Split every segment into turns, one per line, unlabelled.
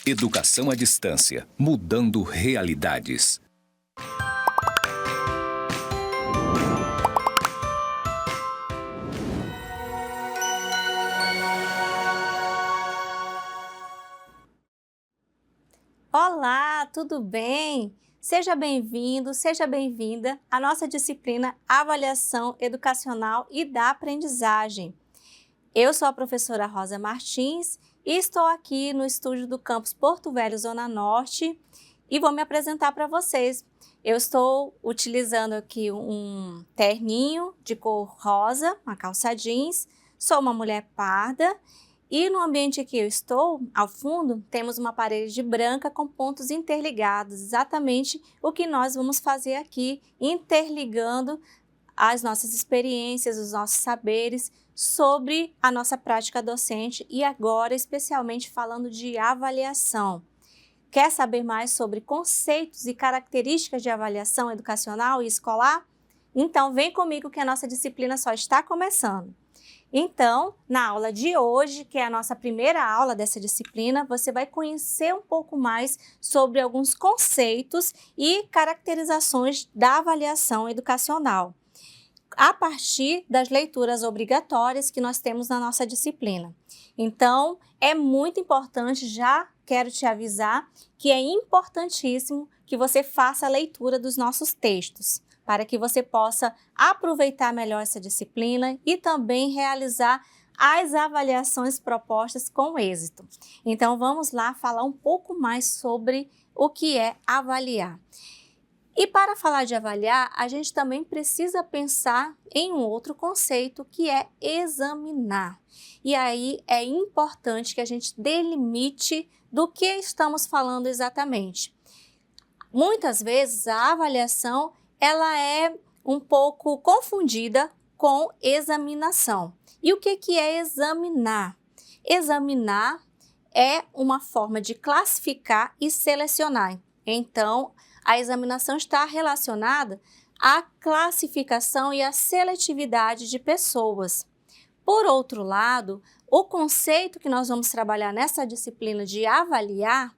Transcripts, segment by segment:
Educação à distância, mudando realidades.
Olá, tudo bem? Seja bem-vindo, seja bem-vinda à nossa disciplina Avaliação Educacional e da Aprendizagem. Eu sou a professora Rosa Martins e estou aqui no estúdio do campus Porto Velho, Zona Norte, e vou me apresentar para vocês. Eu estou utilizando aqui um terninho de cor rosa, uma calça jeans, sou uma mulher parda e no ambiente que eu estou, ao fundo, temos uma parede branca com pontos interligados, exatamente o que nós vamos fazer aqui, interligando as nossas experiências, os nossos saberes sobre a nossa prática docente e agora especialmente falando de avaliação. Quer saber mais sobre conceitos e características de avaliação educacional e escolar? Então vem comigo que a nossa disciplina só está começando. Então, na aula de hoje, que é a nossa primeira aula dessa disciplina, você vai conhecer um pouco mais sobre alguns conceitos e caracterizações da avaliação educacional, a partir das leituras obrigatórias que nós temos na nossa disciplina. Então, é muito importante, já quero te avisar, que é importantíssimo que você faça a leitura dos nossos textos, para que você possa aproveitar melhor essa disciplina e também realizar as avaliações propostas com êxito. Então, vamos lá falar um pouco mais sobre o que é avaliar. E para falar de avaliar, a gente também precisa pensar em um outro conceito que é examinar. E aí é importante que a gente delimite do que estamos falando exatamente. Muitas vezes a avaliação ela é um pouco confundida com examinação. E o que é examinar? Examinar é uma forma de classificar e selecionar. Então, a examinação está relacionada à classificação e à seletividade de pessoas. Por outro lado, o conceito que nós vamos trabalhar nessa disciplina de avaliar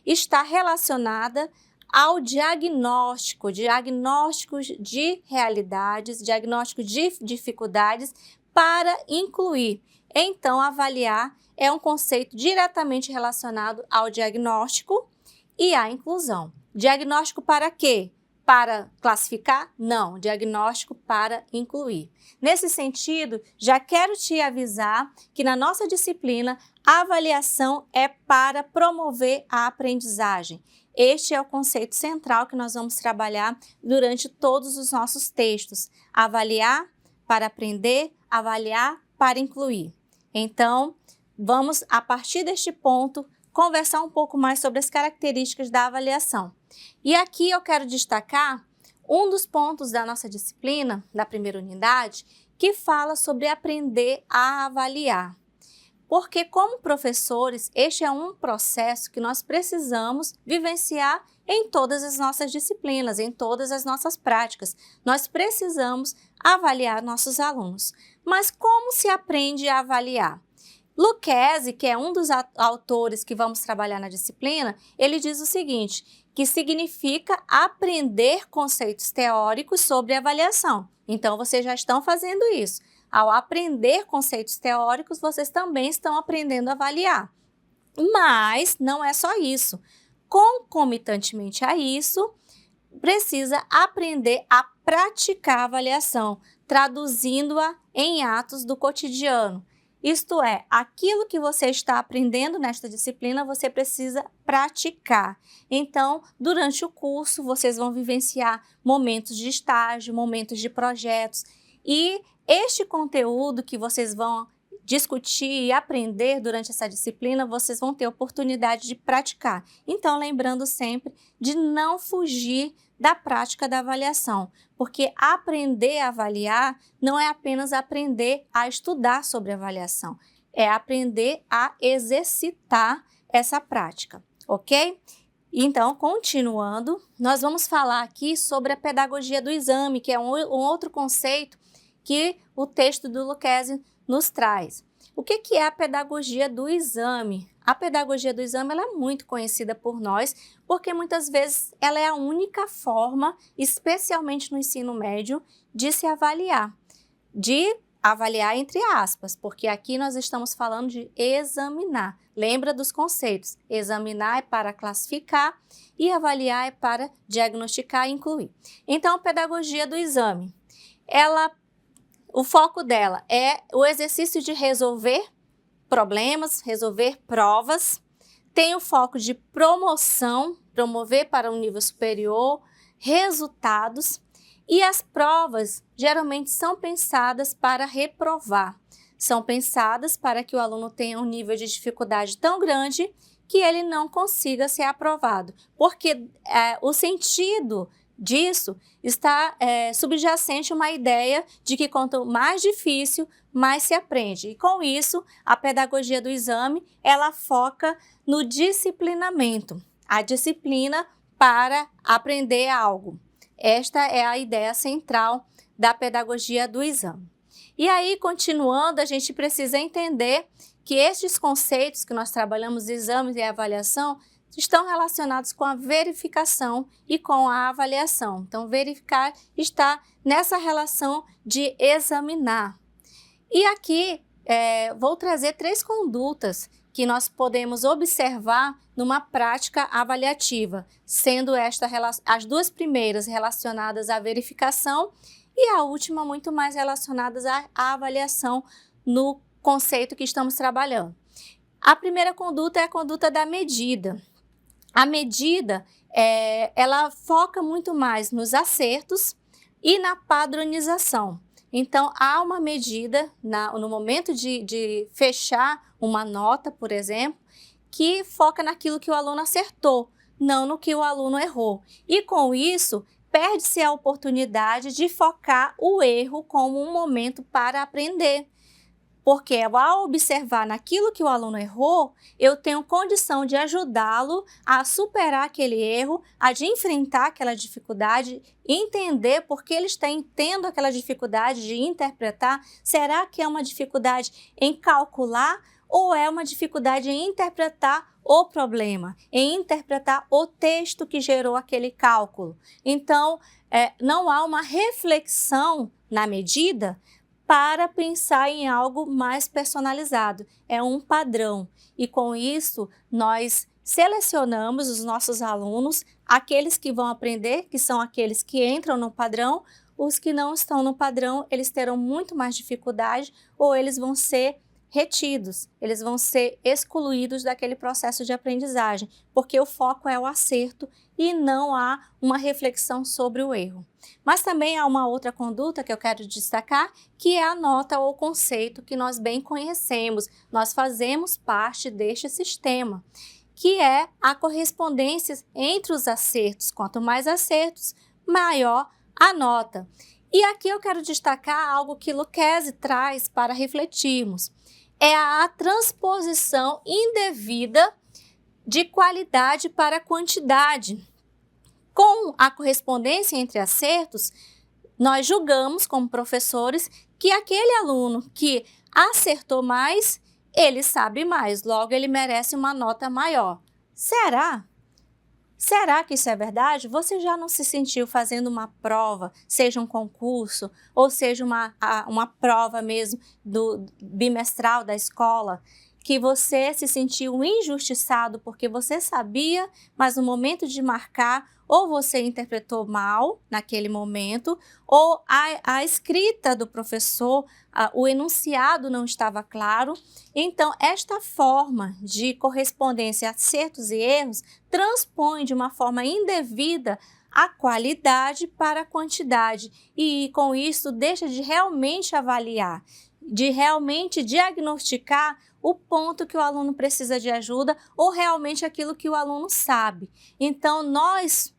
está relacionada ao diagnóstico de realidades, diagnóstico de dificuldades para incluir. Então, avaliar é um conceito diretamente relacionado ao diagnóstico e à inclusão. Diagnóstico para quê? Para classificar? Não, diagnóstico para incluir. Nesse sentido, já quero te avisar que na nossa disciplina, a avaliação é para promover a aprendizagem. Este é o conceito central que nós vamos trabalhar durante todos os nossos textos. Avaliar para aprender, avaliar para incluir. Então, vamos, a partir deste ponto, conversar um pouco mais sobre as características da avaliação. E aqui eu quero destacar um dos pontos da nossa disciplina, da primeira unidade, que fala sobre aprender a avaliar. Porque, como professores, este é um processo que nós precisamos vivenciar em todas as nossas disciplinas, em todas as nossas práticas. Nós precisamos avaliar nossos alunos. Mas como se aprende a avaliar? Lucchesi, que é um dos autores que vamos trabalhar na disciplina, ele diz o seguinte, que significa aprender conceitos teóricos sobre avaliação. Então, vocês já estão fazendo isso. Ao aprender conceitos teóricos, vocês também estão aprendendo a avaliar. Mas não é só isso. Concomitantemente a isso, precisa aprender a praticar a avaliação, traduzindo-a em atos do cotidiano. Isto é, aquilo que você está aprendendo nesta disciplina, você precisa praticar. Então, durante o curso, vocês vão vivenciar momentos de estágio, momentos de projetos. E este conteúdo que vocês vão discutir e aprender durante essa disciplina, vocês vão ter oportunidade de praticar. Então, lembrando sempre de não fugir da prática da avaliação, porque aprender a avaliar não é apenas aprender a estudar sobre avaliação, é aprender a exercitar essa prática, ok? Então, continuando, nós vamos falar aqui sobre a pedagogia do exame, que é um outro conceito que o texto do Lucchesi nos traz. O que é a pedagogia do exame? a pedagogia do exame ela é muito conhecida por nós, porque muitas vezes ela é a única forma, especialmente no ensino médio, de se avaliar. De avaliar entre aspas, porque aqui nós estamos falando de examinar. Lembra dos conceitos? Examinar é para classificar e avaliar é para diagnosticar e incluir. Então, a pedagogia do exame, o foco dela é o exercício de resolver problemas, resolver provas, tem o foco de promoção, promover para um nível superior, resultados, e as provas geralmente são pensadas para reprovar, são pensadas para que o aluno tenha um nível de dificuldade tão grande que ele não consiga ser aprovado, porque o sentido disso está subjacente uma ideia de que quanto mais difícil, mais se aprende. E com isso, a pedagogia do exame, ela foca no disciplinamento, a disciplina para aprender algo. Esta é a ideia central da pedagogia do exame. E aí, continuando, a gente precisa entender que estes conceitos que nós trabalhamos, exames e avaliação, estão relacionados com a verificação e com a avaliação. Então, verificar está nessa relação de examinar. E aqui, vou trazer 3 condutas que nós podemos observar numa prática avaliativa, sendo as 2 primeiras relacionadas à verificação e a última muito mais relacionadas à avaliação no conceito que estamos trabalhando. A primeira conduta é a conduta da medida. A medida, ela foca muito mais nos acertos e na padronização. Então, há uma medida no momento de fechar uma nota, por exemplo, que foca naquilo que o aluno acertou, não no que o aluno errou. E com isso, perde-se a oportunidade de focar o erro como um momento para aprender. Porque ao observar naquilo que o aluno errou, eu tenho condição de ajudá-lo a superar aquele erro, de enfrentar aquela dificuldade, entender por que ele está tendo aquela dificuldade de interpretar. Será que é uma dificuldade em calcular ou é uma dificuldade em interpretar o problema, em interpretar o texto que gerou aquele cálculo? Então, não há uma reflexão na medida para pensar em algo mais personalizado. É um padrão. E com isso, nós selecionamos os nossos alunos, aqueles que vão aprender, que são aqueles que entram no padrão. Os que não estão no padrão, eles terão muito mais dificuldade ou eles vão ser retidos, eles vão ser excluídos daquele processo de aprendizagem, porque o foco é o acerto e não há uma reflexão sobre o erro. Mas também há uma outra conduta que eu quero destacar, que é a nota ou conceito que nós bem conhecemos, nós fazemos parte deste sistema, que é a correspondência entre os acertos. Quanto mais acertos, maior a nota. E aqui eu quero destacar algo que Lucchesi traz para refletirmos. É a transposição indevida de qualidade para quantidade. Com a correspondência entre acertos, nós julgamos como professores que aquele aluno que acertou mais, ele sabe mais, logo ele merece uma nota maior. Será? Será que isso é verdade? Você já não se sentiu fazendo uma prova, seja um concurso, ou seja uma prova mesmo do bimestral da escola, que você se sentiu injustiçado porque você sabia, mas no momento de marcar, ou você interpretou mal naquele momento, ou a escrita do professor, o enunciado não estava claro. Então, esta forma de correspondência a acertos e erros transpõe de uma forma indevida a qualidade para a quantidade e, com isso, deixa de realmente avaliar, de realmente diagnosticar o ponto que o aluno precisa de ajuda ou realmente aquilo que o aluno sabe. Então, nós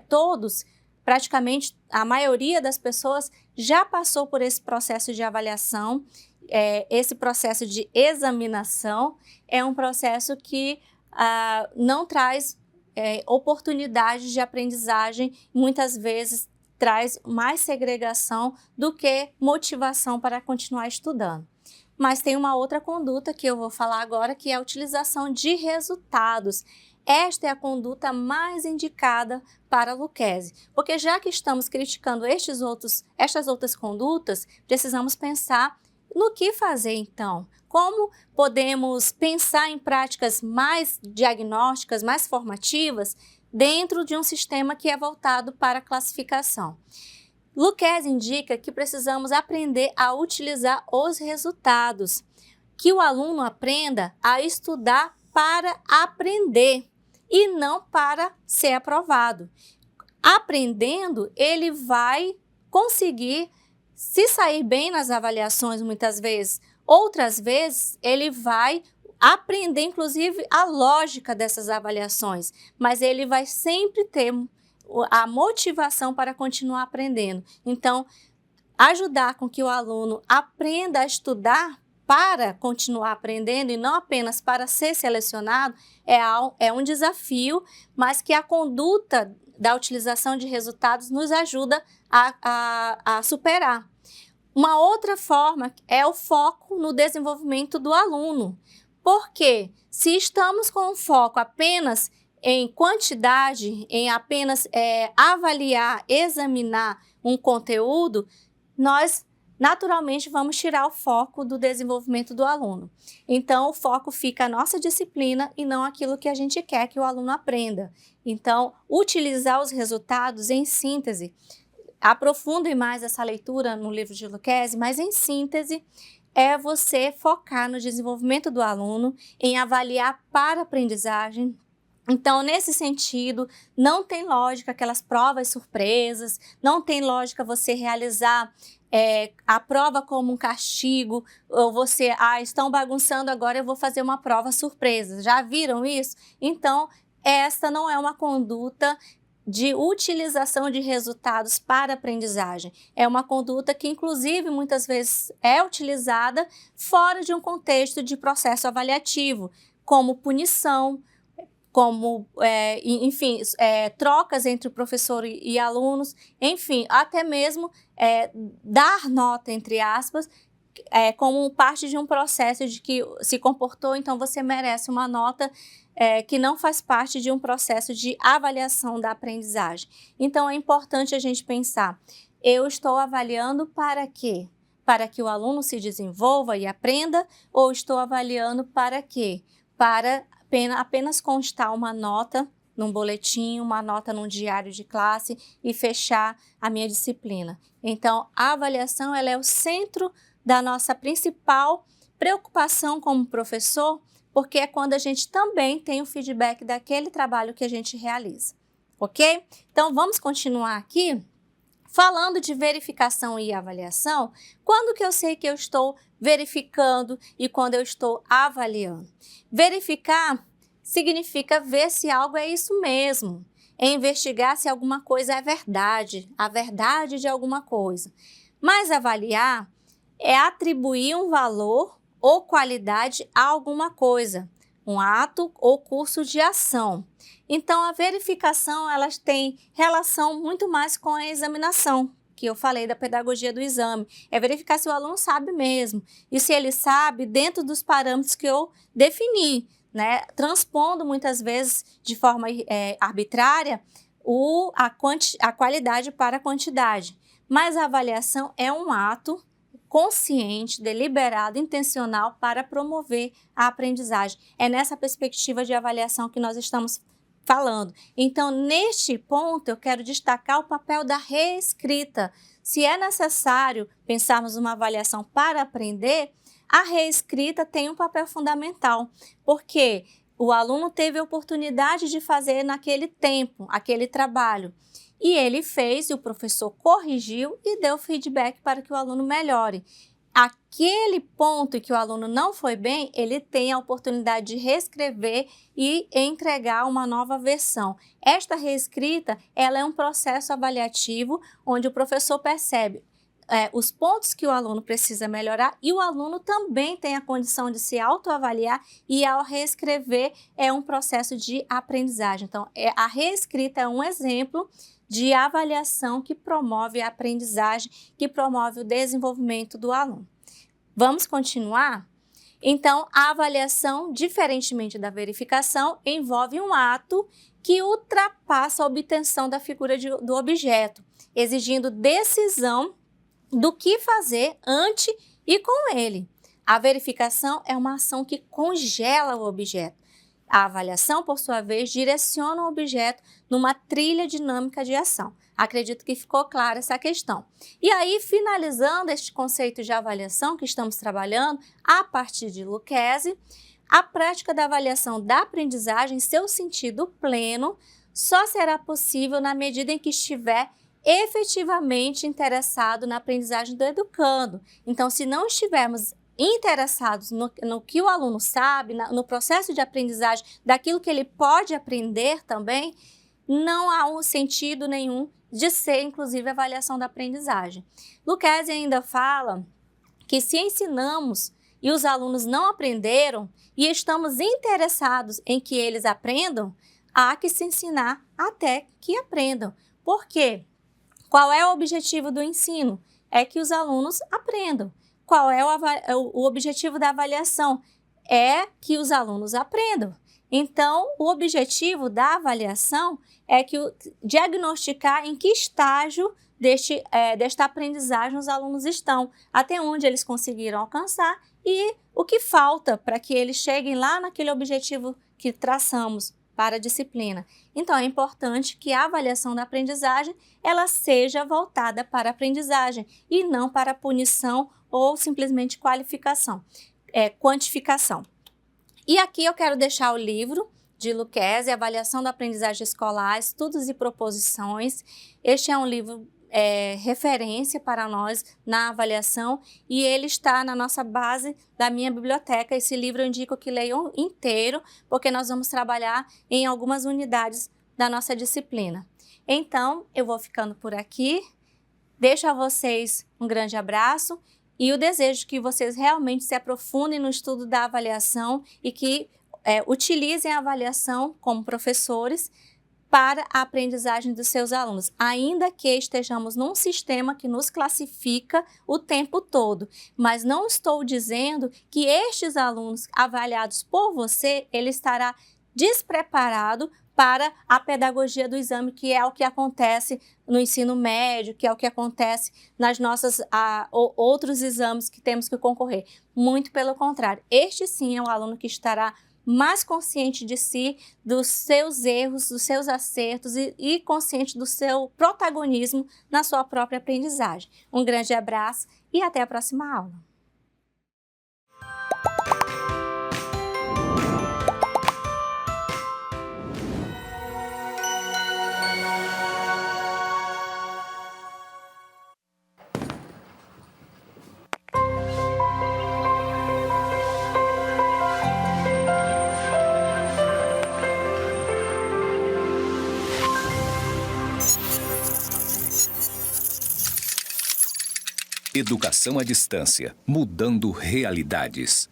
todos, praticamente a maioria das pessoas já passou por esse processo de avaliação, esse processo de examinação é um processo que não traz oportunidades de aprendizagem, muitas vezes traz mais segregação do que motivação para continuar estudando. Mas tem uma outra conduta que eu vou falar agora, que é a utilização de resultados. Esta é a conduta mais indicada para a Lucchese, porque já que estamos criticando estas outras condutas, precisamos pensar no que fazer então. Como podemos pensar em práticas mais diagnósticas, mais formativas, dentro de um sistema que é voltado para a classificação. Lucchese indica que precisamos aprender a utilizar os resultados, que o aluno aprenda a estudar para aprender e não para ser aprovado. Aprendendo, ele vai conseguir se sair bem nas avaliações muitas vezes. Outras vezes, ele vai aprender, inclusive, a lógica dessas avaliações, mas ele vai sempre ter a motivação para continuar aprendendo. Então, ajudar com que o aluno aprenda a estudar para continuar aprendendo e não apenas para ser selecionado é um desafio, mas que a conduta da utilização de resultados nos ajuda a superar. Uma outra forma é o foco no desenvolvimento do aluno, porque se estamos com o foco apenas em quantidade, em apenas avaliar, examinar um conteúdo, nós naturalmente vamos tirar o foco do desenvolvimento do aluno. Então, o foco fica a nossa disciplina e não aquilo que a gente quer que o aluno aprenda. Então, utilizar os resultados em síntese. Aprofundem mais essa leitura no livro de Lucchese, mas em síntese é você focar no desenvolvimento do aluno, em avaliar para aprendizagem. Então, nesse sentido, não tem lógica aquelas provas surpresas, não tem lógica você realizar a prova como um castigo, ou você, estão bagunçando, agora eu vou fazer uma prova surpresa. Já viram isso? Então, esta não é uma conduta de utilização de resultados para aprendizagem. É uma conduta que, inclusive, muitas vezes é utilizada fora de um contexto de processo avaliativo, como punição, como, enfim, trocas entre o professor e alunos, enfim, até mesmo dar nota, entre aspas, como parte de um processo de que se comportou, então você merece uma nota que não faz parte de um processo de avaliação da aprendizagem. Então, é importante a gente pensar, eu estou avaliando para quê? Para que o aluno se desenvolva e aprenda, ou estou avaliando para quê? Para apenas constar uma nota num boletim, uma nota num diário de classe e fechar a minha disciplina. Então, a avaliação ela é o centro da nossa principal preocupação como professor, porque é quando a gente também tem o feedback daquele trabalho que a gente realiza, ok? Então, vamos continuar aqui. Falando de verificação e avaliação, quando que eu sei que eu estou verificando e quando eu estou avaliando? Verificar significa ver se algo é isso mesmo, é investigar se alguma coisa é verdade, a verdade de alguma coisa. Mas avaliar é atribuir um valor ou qualidade a alguma coisa, um ato ou curso de ação. Então, a verificação elas têm relação muito mais com a examinação, que eu falei da pedagogia do exame. É verificar se o aluno sabe mesmo, e se ele sabe dentro dos parâmetros que eu defini, né? Transpondo muitas vezes de forma arbitrária a qualidade para a quantidade. Mas a avaliação é um ato consciente, deliberado, intencional para promover a aprendizagem. É nessa perspectiva de avaliação que nós estamos falando. Então, neste ponto, eu quero destacar o papel da reescrita. Se é necessário pensarmos uma avaliação para aprender, a reescrita tem um papel fundamental, porque o aluno teve a oportunidade de fazer naquele tempo, aquele trabalho. E ele fez, e o professor corrigiu e deu feedback para que o aluno melhore. Aquele ponto em que o aluno não foi bem, ele tem a oportunidade de reescrever e entregar uma nova versão. Esta reescrita, ela é um processo avaliativo onde o professor percebe os pontos que o aluno precisa melhorar e o aluno também tem a condição de se autoavaliar e ao reescrever é um processo de aprendizagem. Então, a reescrita é um exemplo de avaliação que promove a aprendizagem, que promove o desenvolvimento do aluno. Vamos continuar? Então, a avaliação, diferentemente da verificação, envolve um ato que ultrapassa a obtenção da figura do objeto, exigindo decisão do que fazer ante e com ele. A verificação é uma ação que congela o objeto. A avaliação, por sua vez, direciona o objeto numa trilha dinâmica de ação. Acredito que ficou clara essa questão. E aí, finalizando este conceito de avaliação que estamos trabalhando, a partir de Lucchesi, a prática da avaliação da aprendizagem, em seu sentido pleno, só será possível na medida em que estiver efetivamente interessado na aprendizagem do educando. Então, se não estivermos interessados no que o aluno sabe, no processo de aprendizagem, daquilo que ele pode aprender também, não há um sentido nenhum de ser, inclusive, a avaliação da aprendizagem. Lucchesi ainda fala que se ensinamos e os alunos não aprenderam e estamos interessados em que eles aprendam, há que se ensinar até que aprendam. Por quê? Qual é o objetivo do ensino? É que os alunos aprendam. Qual é o objetivo da avaliação? É que os alunos aprendam. Então, o objetivo da avaliação é que diagnosticar em que estágio desta aprendizagem os alunos estão, até onde eles conseguiram alcançar e o que falta para que eles cheguem lá naquele objetivo que traçamos para a disciplina. Então, é importante que a avaliação da aprendizagem ela seja voltada para a aprendizagem e não para a punição ou simplesmente quantificação. E aqui eu quero deixar o livro de Lucchesi, Avaliação da Aprendizagem Escolar, Estudos e Proposições. Este é um livro referência para nós na avaliação e ele está na nossa base da minha biblioteca. Esse livro eu indico que leiam inteiro, porque nós vamos trabalhar em algumas unidades da nossa disciplina. Então, eu vou ficando por aqui. Deixo a vocês um grande abraço e o desejo que vocês realmente se aprofundem no estudo da avaliação e que utilizem a avaliação como professores para a aprendizagem dos seus alunos, ainda que estejamos num sistema que nos classifica o tempo todo. Mas não estou dizendo que estes alunos avaliados por você, ele estará despreparado para a pedagogia do exame, que é o que acontece no ensino médio, que é o que acontece nas nossas outros exames que temos que concorrer. Muito pelo contrário, este sim é um aluno que estará mais consciente de si, dos seus erros, dos seus acertos e consciente do seu protagonismo na sua própria aprendizagem. Um grande abraço e até a próxima aula.
Educação à distância, mudando realidades.